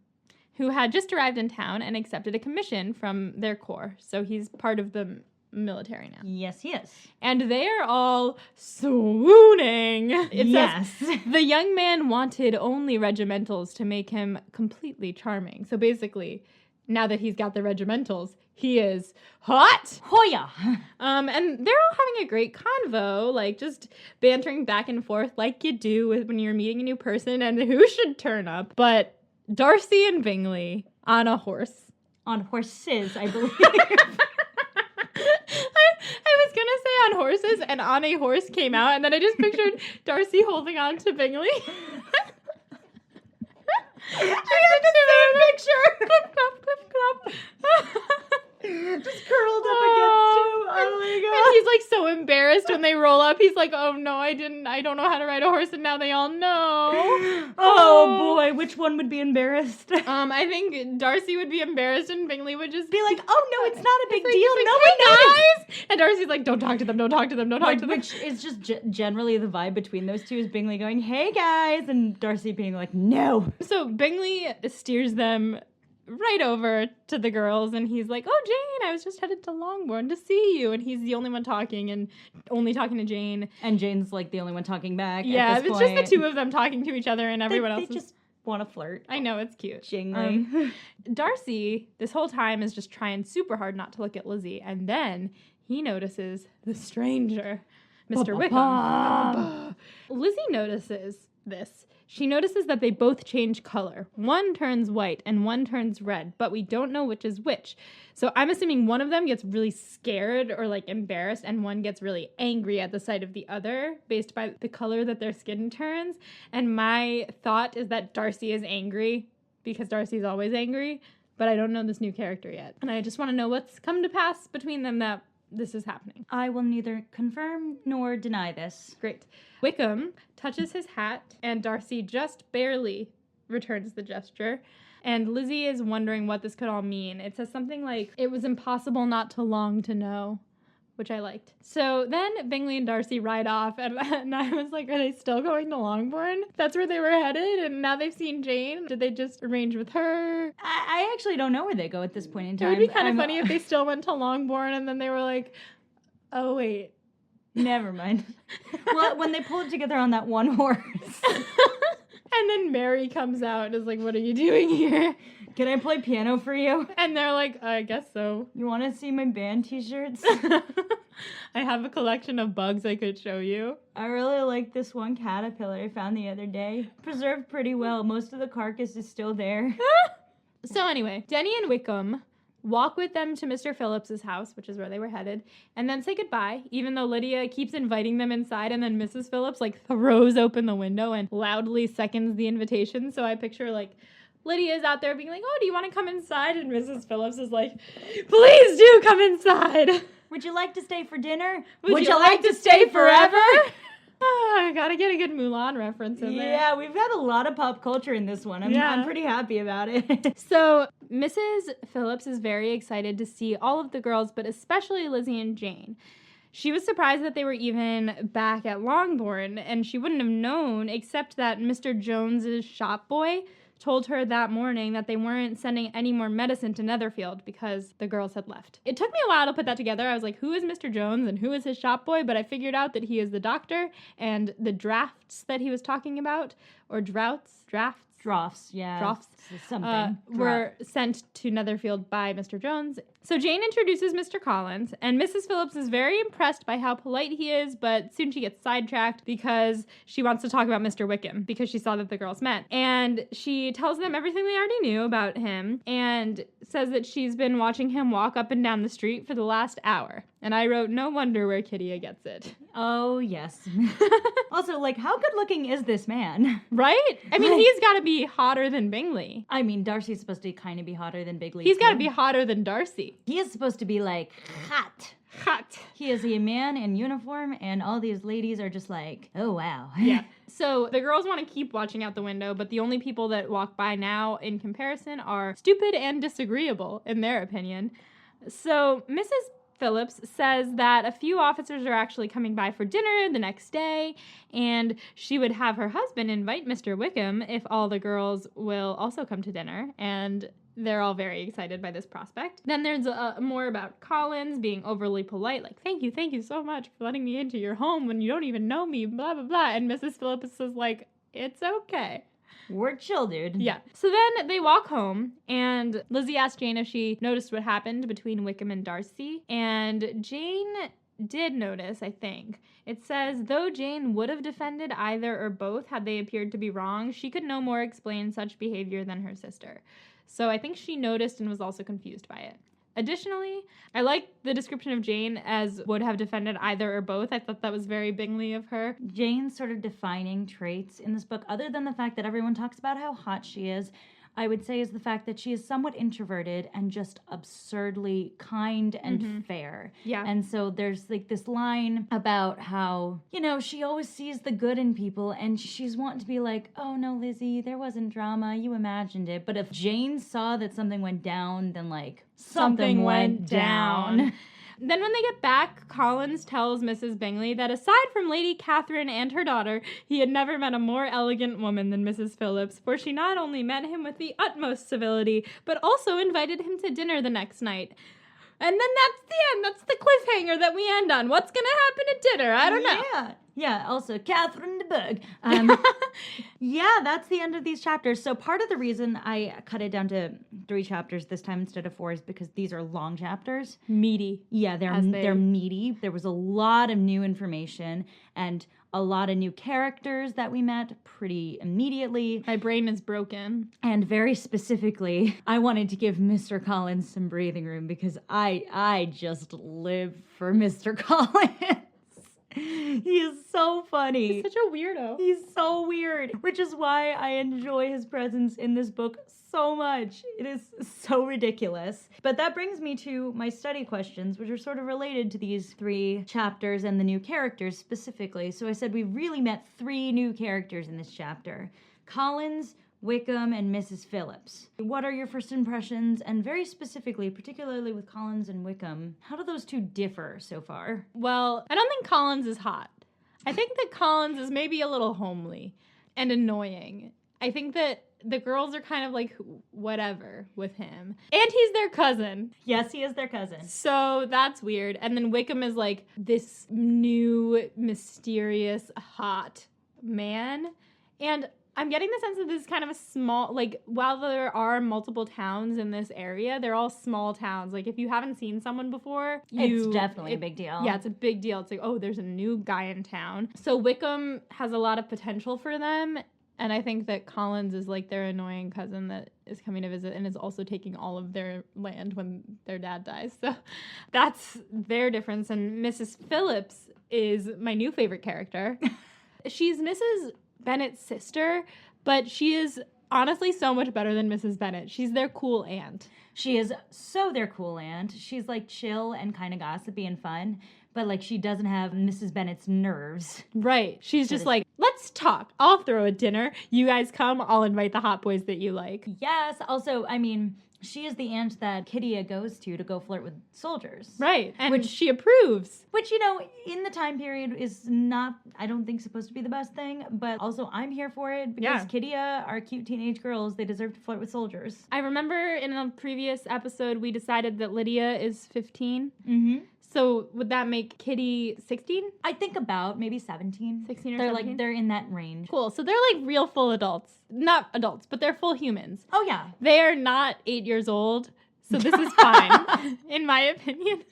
who had just arrived in town and accepted a commission from their corps. So he's part of the military now. Yes, he is. And they are all swooning. It yes. says, the young man wanted only regimentals to make him completely charming. So basically, now that he's got the regimentals, he is hot. Hoya. And they're all having a great convo, like just bantering back and forth like you do when you're meeting a new person and who should turn up. But Darcy and Bingley on a horse. On horses, I believe. I was going to say on horses, and on a horse came out, and then I just pictured Darcy holding on to Bingley. I had the same picture. up. He's like, oh no, I don't know how to ride a horse, and now they all know. Oh boy, which one would be embarrassed? I think Darcy would be embarrassed and Bingley would just be like, oh no, it's not a big deal. Like, no hey one knows. guys! And Darcy's like, don't talk to them, don't talk to them, don't talk to them. Which is just generally the vibe between those two is Bingley going, hey guys, and Darcy being like, no. So Bingley steers them right over to the girls, and he's like, oh, Jane, I was just headed to Longbourn to see you. And he's the only one talking and only talking to Jane. And Jane's like the only one talking back. Yeah, at this it's point. just the two of them talking to each other, and everyone else They just want to flirt. I know, it's cute. Jingly. Darcy, this whole time, is just trying super hard not to look at Lizzie, and then he notices the stranger, Mr. Wickham. Lizzie notices this. She notices that they both change color. One turns white and one turns red, but we don't know which is which. So I'm assuming one of them gets really scared or like embarrassed, and one gets really angry at the sight of the other based by the color that their skin turns. And my thought is that Darcy is angry because Darcy's always angry, but I don't know this new character yet. And I just want to know what's come to pass between them that this is happening. I will neither confirm nor deny this. Great. Wickham touches his hat, and Darcy just barely returns the gesture. And Lizzie is wondering what this could all mean. It says something like, it was impossible not to long to know, which I liked. So then Bingley and Darcy ride off, and I was like, are they still going to Longbourn? That's where they were headed, and now they've seen Jane. Did they just arrange with her? I actually don't know where they go at this point in time. It would be kind of funny if they still went to Longbourn, and then they were like, oh, wait. Never mind. Well, when they pull it together on that one horse. And then Mary comes out and is like, what are you doing here? Can I play piano for you? And they're like, I guess so. You want to see my band t-shirts? I have a collection of bugs I could show you. I really like this one caterpillar I found the other day. Preserved pretty well. Most of the carcass is still there. So anyway, Denny and Wickham walk with them to Mr. Phillips's house, which is where they were headed, and then say goodbye, even though Lydia keeps inviting them inside, and then Mrs. Phillips, like, throws open the window and loudly seconds the invitation. So I picture, like, Lydia's out there being like, oh, do you want to come inside? And Mrs. Phillips is like, please do come inside. Would you like to stay for dinner? Would you like to stay forever? Oh, I gotta get a good Mulan reference in there. Yeah, we've got a lot of pop culture in this one. I'm pretty happy about it. So Mrs. Phillips is very excited to see all of the girls, but especially Lizzie and Jane. She was surprised that they were even back at Longbourn, and she wouldn't have known except that Mr. Jones's shop boy told her that morning that they weren't sending any more medicine to Netherfield because the girls had left. It took me a while to put that together. I was like, who is Mr. Jones and who is his shop boy? But I figured out that he is the doctor, and the drafts that he was talking about, or drafts, yeah. Drafts. Something. Were sent to Netherfield by Mr. Jones. So Jane introduces Mr. Collins, and Mrs. Phillips is very impressed by how polite he is, but soon she gets sidetracked because she wants to talk about Mr. Wickham, because she saw that the girls met. And she tells them everything they already knew about him, and says that she's been watching him walk up and down the street for the last hour. And I wrote, no wonder where Kittia gets it. Oh, yes. Also, like, how good looking is this man? Right? I mean, he's got to be hotter than Bingley. I mean, Darcy's supposed to kind of be hotter than Bingley. He's got to be hotter than Darcy. He is supposed to be, like, hot. He is a man in uniform, and all these ladies are just like, oh, wow. Yeah. So the girls want to keep watching out the window, but the only people that walk by now, in comparison, are stupid and disagreeable, in their opinion. So Mrs. Phillips says that a few officers are actually coming by for dinner the next day, and she would have her husband invite Mr. Wickham if all the girls will also come to dinner, and they're all very excited by this prospect. Then there's more about Collins being overly polite, like, thank you so much for letting me into your home when you don't even know me, blah, blah, blah. And Mrs. Phillips is like, it's okay. We're chill, dude. Yeah. So then they walk home, and Lizzie asked Jane if she noticed what happened between Wickham and Darcy. And Jane did notice, I think. It says, though Jane would have defended either or both had they appeared to be wrong, she could no more explain such behavior than her sister. So I think she noticed and was also confused by it. Additionally, I like the description of Jane as would have defended either or both. I thought that was very Bingley of her. Jane's sort of defining traits in this book, other than the fact that everyone talks about how hot she is, I would say, is the fact that she is somewhat introverted and just absurdly kind and fair. Yeah. And so there's like this line about how, you know, she always sees the good in people and she's wanting to be like, oh no, Lizzie, there wasn't drama. You imagined it. But if Jane saw that something went down, then like something went down. Then when they get back, Collins tells Mrs. Bingley that aside from Lady Catherine and her daughter, he had never met a more elegant woman than Mrs. Phillips, for she not only met him with the utmost civility, but also invited him to dinner the next night. And then that's the end. That's the cliffhanger that we end on. What's going to happen at dinner? I don't know. Yeah, also Catherine de Bourgh. Yeah, that's the end of these chapters. So part of the reason I cut it down to 3 chapters this time instead of 4 is because these are long chapters. Meaty. Yeah, they're meaty. There was a lot of new information and a lot of new characters that we met pretty immediately. My brain is broken. And very specifically, I wanted to give Mr. Collins some breathing room because I just live for Mr. Collins. He is so funny. He's such a weirdo. He's so weird, which is why I enjoy his presence in this book so much. It is so ridiculous. But that brings me to my study questions, which are sort of related to these 3 chapters and the new characters specifically. So I said we really met 3 new characters in this chapter. Collins, Wickham, and Mrs. Phillips. What are your first impressions? And very specifically, particularly with Collins and Wickham, how do those 2 differ so far? Well, I don't think Collins is hot. I think that Collins is maybe a little homely and annoying. I think that the girls are kind of like whatever with him. And he's their cousin. Yes, he is their cousin. So that's weird. And then Wickham is like this new, mysterious, hot man. And I'm getting the sense that this is kind of a small, like, while there are multiple towns in this area, they're all small towns. Like, if you haven't seen someone before, it's definitely a big deal. Yeah, it's a big deal. It's like, oh, there's a new guy in town. So Wickham has a lot of potential for them. And I think that Collins is like their annoying cousin that is coming to visit and is also taking all of their land when their dad dies. So that's their difference. And Mrs. Phillips is my new favorite character. She's Mrs. Bennet's sister, but she is honestly so much better than Mrs. Bennet. She's their cool aunt. She is so their cool aunt. She's like chill and kind of gossipy and fun, but like she doesn't have Mrs. Bennet's nerves. Right. She's just like, let's talk. I'll throw a dinner. You guys come. I'll invite the hot boys that you like. Yes. Also, I mean, she is the aunt that Kittia goes to go flirt with soldiers. Right. And which she approves. Which, you know, in the time period is not, I don't think, supposed to be the best thing. But also, I'm here for it because Kittia are cute teenage girls. They deserve to flirt with soldiers. I remember in a previous episode, we decided that Lydia is 15. Mm-hmm. So would that make Kitty 16? I think about maybe 17. 16 or they're 17? Like, they're in that range. Cool. So they're like real full adults. Not adults, but they're full humans. Oh, yeah. They're not 8 years old. So this is fine, in my opinion.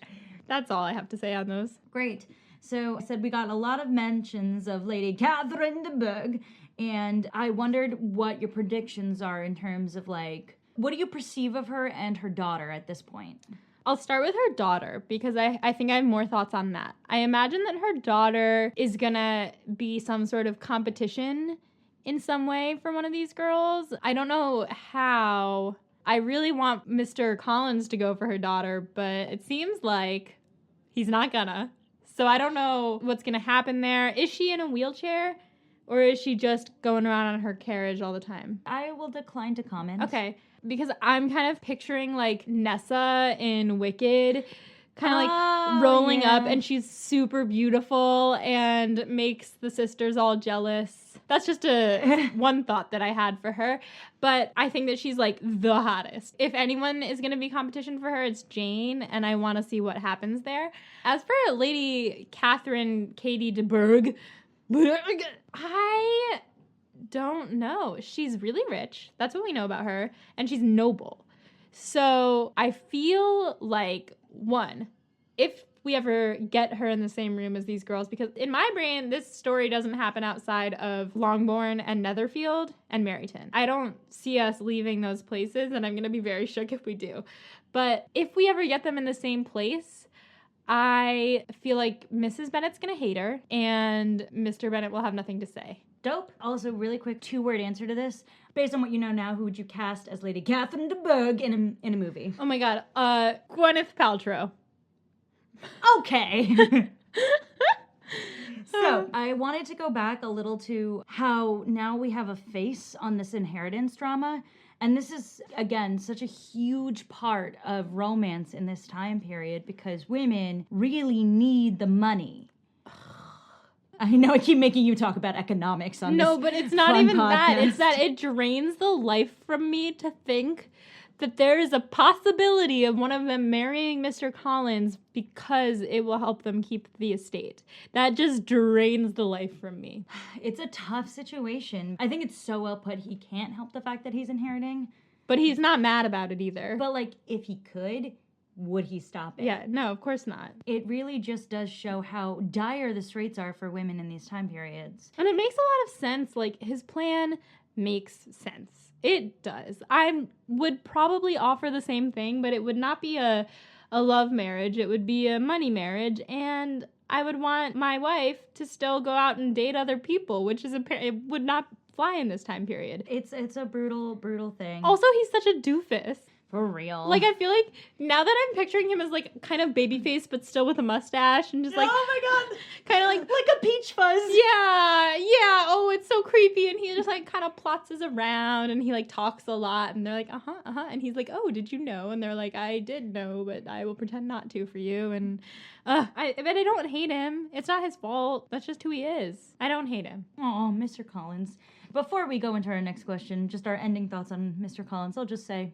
That's all I have to say on those. Great. So I said we got a lot of mentions of Lady Catherine de Bourgh, and I wondered what your predictions are in terms of, like, what do you perceive of her and her daughter at this point? I'll start with her daughter because I think I have more thoughts on that. I imagine that her daughter is gonna be some sort of competition in some way for one of these girls. I don't know how. I really want Mr. Collins to go for her daughter, but it seems like he's not gonna. So I don't know what's gonna happen there. Is she in a wheelchair? Or is she just going around on her carriage all the time? I will decline to comment. Okay. Because I'm kind of picturing like Nessa in Wicked, kind of like rolling up, and she's super beautiful and makes the sisters all jealous. That's just one thought that I had for her. But I think that she's like the hottest. If anyone is going to be competition for her, it's Jane, and I want to see what happens there. As for Lady Catherine Katie de Bourgh, I don't know. She's really rich. That's what we know about her. And she's noble. So I feel like, one, if we ever get her in the same room as these girls, because in my brain, this story doesn't happen outside of Longbourn and Netherfield and Meryton. I don't see us leaving those places, and I'm going to be very shook if we do. But if we ever get them in the same place, I feel like Mrs. Bennet's going to hate her, and Mr. Bennet will have nothing to say. Dope. Also, really quick 2-word answer to this. Based on what you know now, who would you cast as Lady Catherine de Bourgh in a movie? Oh my god. Gwyneth Paltrow. Okay. So, I wanted to go back a little to how now we have a face on this inheritance drama. And this is, again, such a huge part of romance in this time period because women really need the money. I know I keep making you talk about economics on this. No, but it's not even that. It's that it drains the life from me to think that there is a possibility of one of them marrying Mr. Collins because it will help them keep the estate. That just drains the life from me. It's a tough situation. I think it's so well put. He can't help the fact that he's inheriting. But he's not mad about it either. But, like, if he could, would he stop it? Yeah, no, of course not. It really just does show how dire the straits are for women in these time periods. And it makes a lot of sense. Like, his plan makes sense. It does. I would probably offer the same thing, but it would not be a love marriage. It would be a money marriage. And I would want my wife to still go out and date other people, which is it would not fly in this time period. It's a brutal, brutal thing. Also, he's such a doofus. For real. Like, I feel like now that I'm picturing him as, like, kind of babyface, but still with a mustache and just, like... Oh, my God. Kind of like a peach fuzz. Yeah. Oh, it's so creepy. And he just, like, kind of plotzes around and he, like, talks a lot. And they're like, uh-huh. And he's like, oh, did you know? And they're like, I did know, but I will pretend not to for you. And, but I don't hate him. It's not his fault. That's just who he is. I don't hate him. Oh, Mr. Collins. Before we go into our next question, just our ending thoughts on Mr. Collins, I'll just say...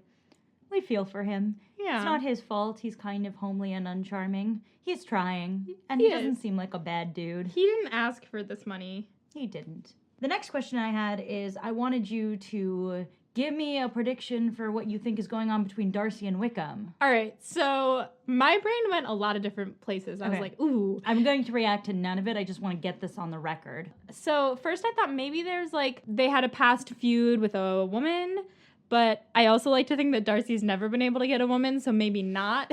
we feel for him. Yeah. It's not his fault. He's kind of homely and uncharming. He's trying. And he doesn't seem like a bad dude. He didn't ask for this money. He didn't. The next question I had is I wanted you to give me a prediction for what you think is going on between Darcy and Wickham. All right. So my brain went a lot of different places. I was like, ooh. I'm going to react to none of it. I just want to get this on the record. So first I thought maybe there's like, they had a past feud with a woman. But I also like to think that Darcy's never been able to get a woman, so maybe not.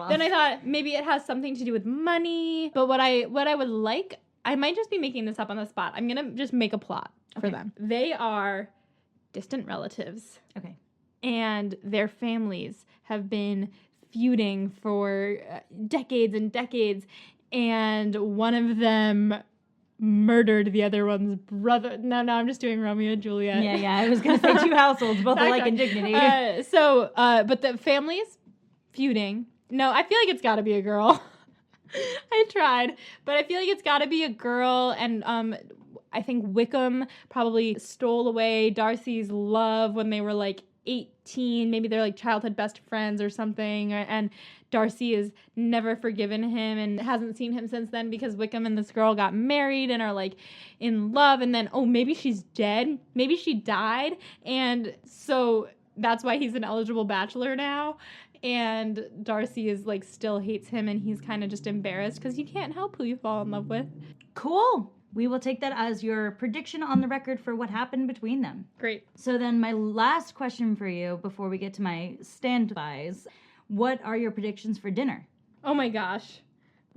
Then I thought maybe it has something to do with money. But what I would like, I might just be making this up on the spot. I'm going to just make a plot for them. They are distant relatives. Okay. And their families have been feuding for decades and decades. And one of them murdered the other one's brother. No, I'm just doing Romeo and Juliet. Yeah. I was going to say two households, both alike in dignity. But the families feuding. No, I feel like it's got to be a girl. I tried, but I feel like it's got to be a girl. And I think Wickham probably stole away Darcy's love when they were like 18. Maybe they're like childhood best friends or something. And Darcy has never forgiven him and hasn't seen him since then because Wickham and this girl got married and are like in love. And then, maybe she's dead. Maybe she died. And so that's why he's an eligible bachelor now. And Darcy is like still hates him and he's kind of just embarrassed because you can't help who you fall in love with. Cool. We will take that as your prediction on the record for what happened between them. Great. So then my last question for you before we get to my standbys. What are your predictions for dinner? Oh my gosh.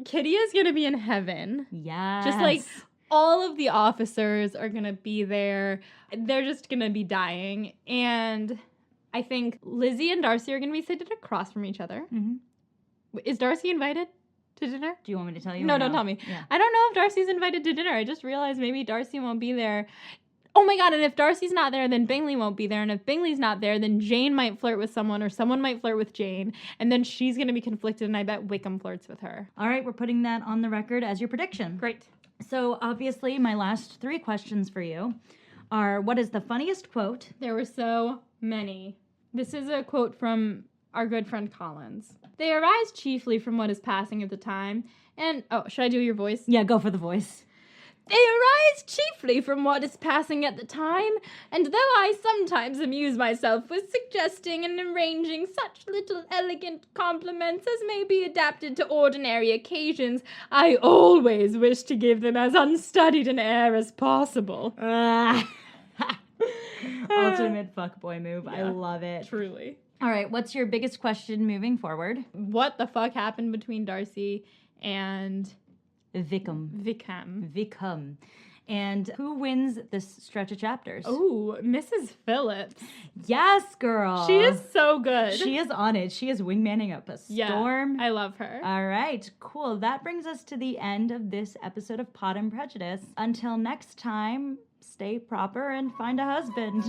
Kitty is going to be in heaven. Yes. Just like all of the officers are going to be there. They're just going to be dying. And I think Lizzie and Darcy are going to be sitting across from each other. Mm-hmm. Is Darcy invited to dinner? Do you want me to tell you? No, don't tell me. Yeah. I don't know if Darcy's invited to dinner. I just realized maybe Darcy won't be there. Oh my God, and if Darcy's not there, then Bingley won't be there. And if Bingley's not there, then Jane might flirt with someone or someone might flirt with Jane. And then she's going to be conflicted and I bet Wickham flirts with her. All right, we're putting that on the record as your prediction. Great. So obviously my last 3 questions for you are, what is the funniest quote? There were so many. This is a quote from our good friend Collins. They arise chiefly from what is passing at the time. And, should I do your voice? Yeah, go for the voice. They arise chiefly from what is passing at the time, and though I sometimes amuse myself with suggesting and arranging such little elegant compliments as may be adapted to ordinary occasions, I always wish to give them as unstudied an air as possible. Ultimate fuckboy move. Yeah, I love it. Truly. All right, what's your biggest question moving forward? What the fuck happened between Darcy and... Wickham. And who wins this stretch of chapters? Oh, Mrs. Phillips. Yes, girl. She is so good. She is on it. She is wingmanning up a storm. I love her. All right, cool. That brings us to the end of this episode of Pod and Prejudice. Until next time, stay proper and find a husband.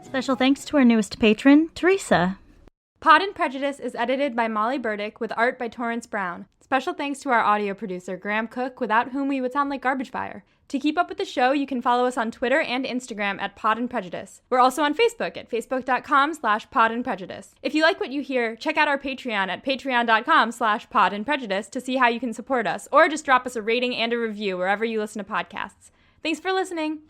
Special thanks to our newest patron, Teresa. Pod and Prejudice is edited by Molly Burdick with art by Torrance Brown. Special thanks to our audio producer, Graham Cook, without whom we would sound like garbage fire. To keep up with the show, you can follow us on Twitter and Instagram at Pod and Prejudice. We're also on Facebook at facebook.com/Pod and Prejudice. If you like what you hear, check out our Patreon at patreon.com/Pod and Prejudice to see how you can support us, or just drop us a rating and a review wherever you listen to podcasts. Thanks for listening.